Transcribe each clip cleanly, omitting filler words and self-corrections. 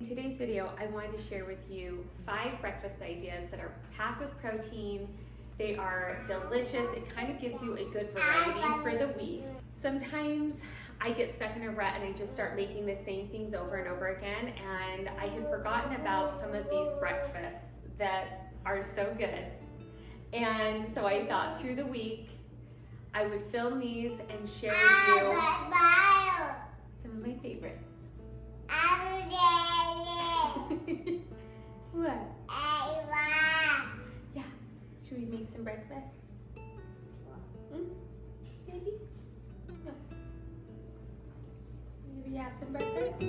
In today's video, I wanted to share with you 5 breakfast ideas that are packed with protein. They are delicious. It kind of gives you a good variety for the week. Sometimes I get stuck in a rut and I just start making the same things over and over again, and I had forgotten about some of these breakfasts that are so good. And so I thought through the week I would film these and share with you some of my favorites. What? Yeah. Should we make some breakfast? Maybe? No. Maybe have some breakfast?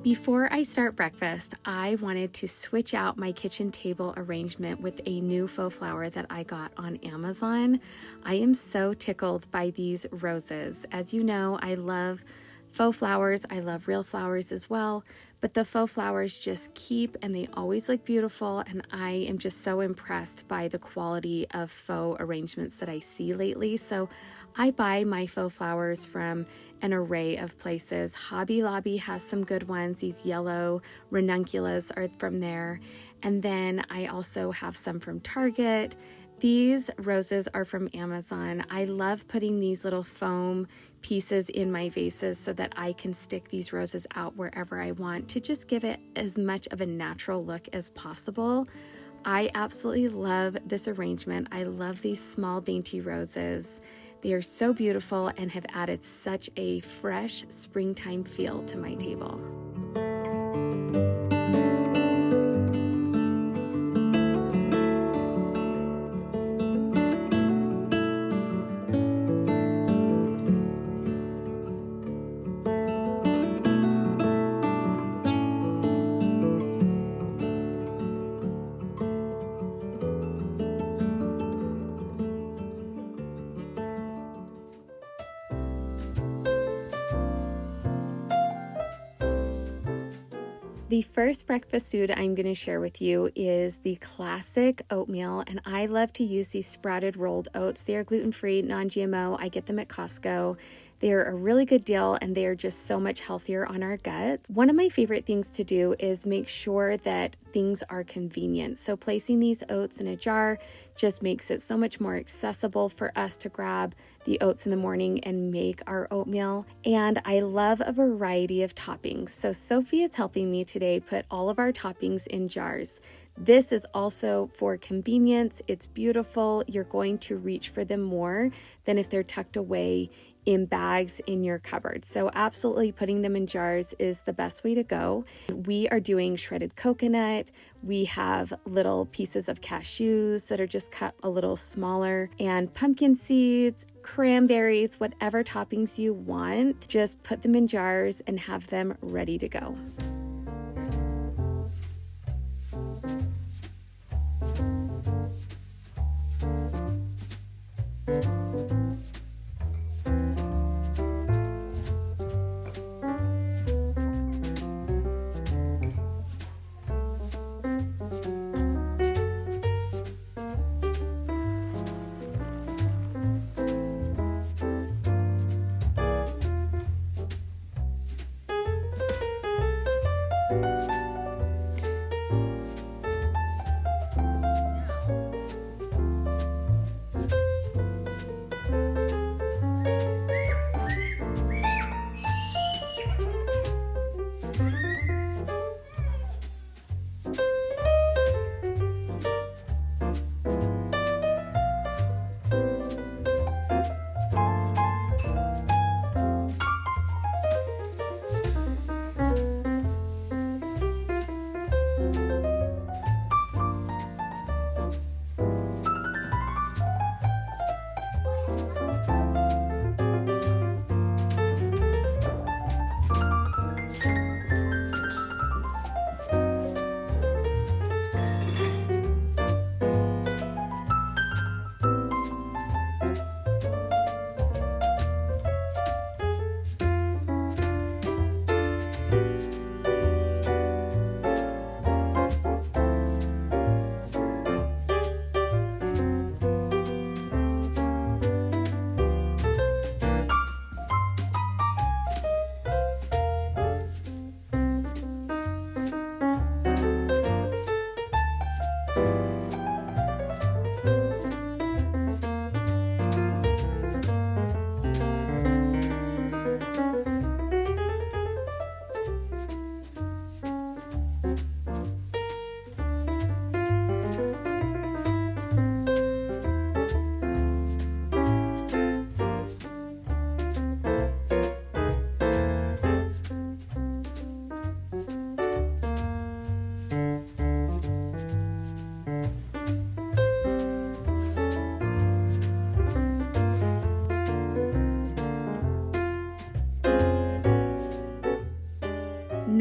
Before I start breakfast, I wanted to switch out my kitchen table arrangement with a new faux flower that I got on Amazon. I am so tickled by these roses. As you know, I love faux flowers. I love real flowers as well, but the faux flowers just keep and they always look beautiful, and I am just so impressed by the quality of faux arrangements that I see lately. So I buy my faux flowers from an array of places. Hobby Lobby has some good ones. These yellow ranunculus are from there. And then I also have some from Target. These roses are from Amazon. I love putting these little foam pieces in my vases so that I can stick these roses out wherever I want to just give it as much of a natural look as possible. I absolutely love this arrangement. I love these small dainty roses. They are so beautiful and have added such a fresh springtime feel to my table. The first breakfast food I'm going to share with you is the classic oatmeal, and I love to use these sprouted rolled oats. They are gluten-free, non-GMO. I get them at Costco. They're a really good deal, and they are just so much healthier on our guts. One of my favorite things to do is make sure that things are convenient. So placing these oats in a jar just makes it so much more accessible for us to grab the oats in the morning and make our oatmeal. And I love a variety of toppings. So Sophie is helping me today put all of our toppings in jars. This is also for convenience. It's beautiful. You're going to reach for them more than if they're tucked away in bags in your cupboard. So absolutely putting them in jars is the best way to go. We are doing shredded coconut. We have little pieces of cashews that are just cut a little smaller, and pumpkin seeds, cranberries, whatever toppings you want. Just put them in jars and have them ready to go.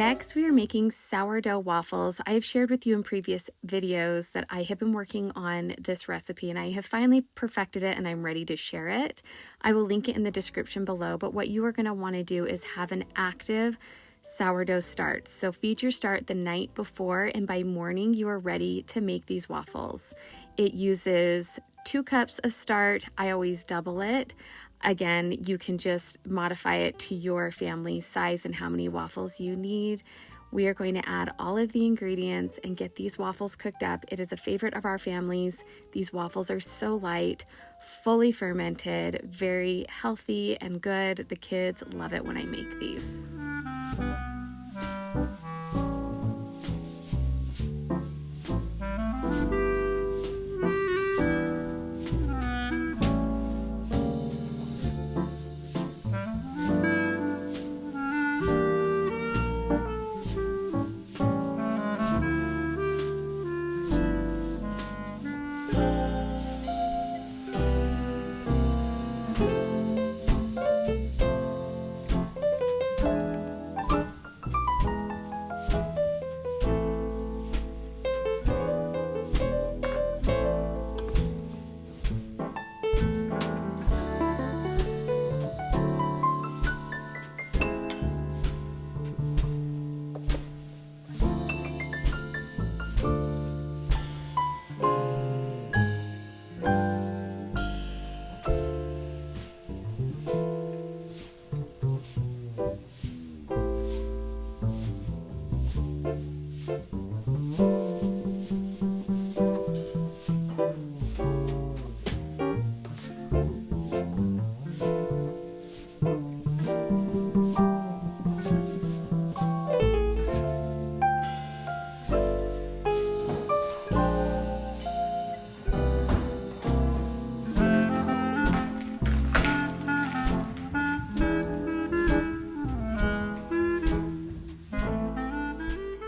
Next, we are making sourdough waffles. I have shared with you in previous videos that I have been working on this recipe and I have finally perfected it and I'm ready to share it. I will link it in the description below, but what you are going to want to do is have an active sourdough start. So feed your start the night before and by morning you are ready to make these waffles. It uses 2 cups of start. I always double it. Again, you can just modify it to your family size and how many waffles you need. We are going to add all of the ingredients and get these waffles cooked up. It is a favorite of our families. These waffles are so light, fully fermented, very healthy and good. The kids love it when I make these.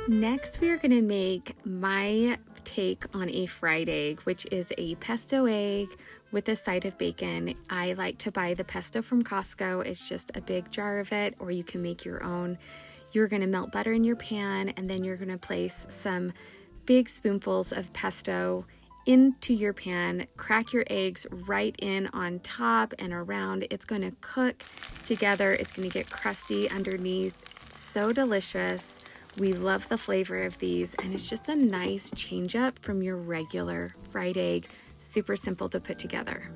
Next, we are going to make my take on a fried egg, which is a pesto egg with a side of bacon. I like to buy the pesto from Costco. It's just a big jar of it, or you can make your own. You're going to melt butter in your pan, and then you're going to place some big spoonfuls of pesto into your pan. Crack your eggs right in on top and around. It's going to cook together. It's going to get crusty underneath. It's so delicious. We love the flavor of these, and it's just a nice change up from your regular fried egg. Super simple to put together.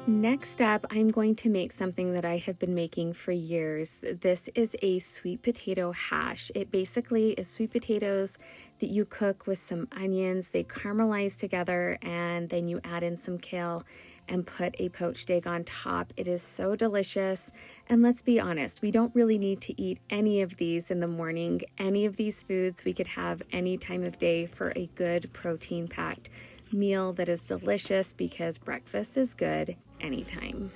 Next up, I'm going to make something that I have been making for years. This is a sweet potato hash. It basically is sweet potatoes that you cook with some onions. They caramelize together, and then you add in some kale and put a poached egg on top. It is so delicious. And let's be honest, we don't really need to eat any of these in the morning. Any of these foods we could have any time of day for a good protein-packed meal that is delicious, because breakfast is good anytime.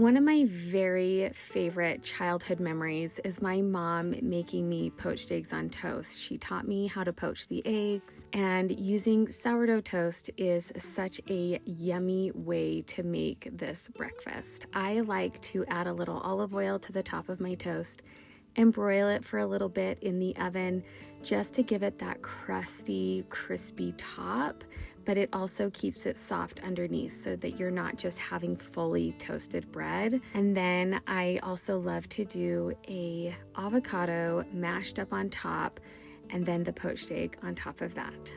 One of my very favorite childhood memories is my mom making me poached eggs on toast. She taught me how to poach the eggs, and using sourdough toast is such a yummy way to make this breakfast. I like to add a little olive oil to the top of my toast and broil it for a little bit in the oven just to give it that crusty, crispy top, but it also keeps it soft underneath so that you're not just having fully toasted bread. And then I also love to do a avocado mashed up on top and then the poached egg on top of that.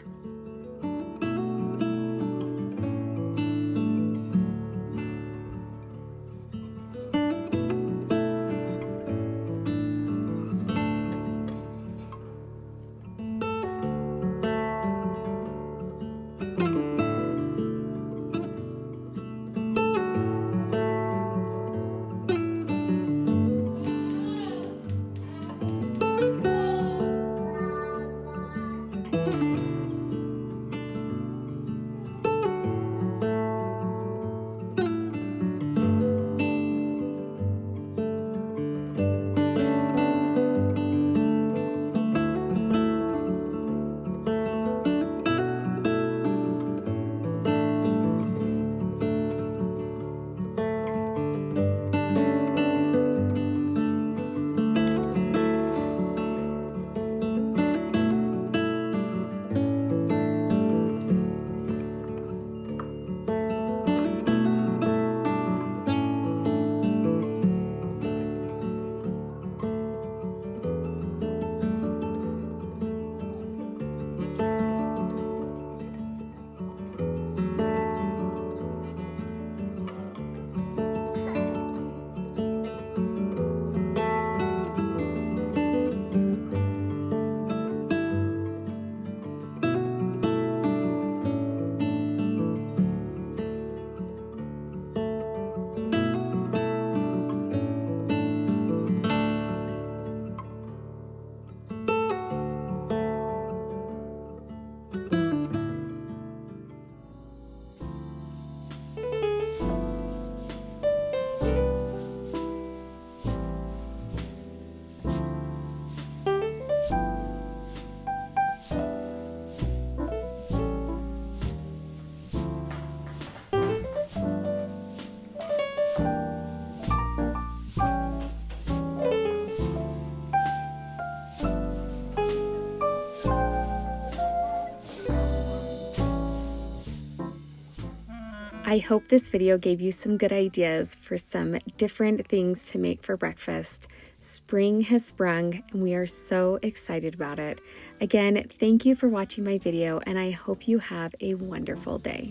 I hope this video gave you some good ideas for some different things to make for breakfast. Spring has sprung and we are so excited about it. Again, thank you for watching my video and I hope you have a wonderful day.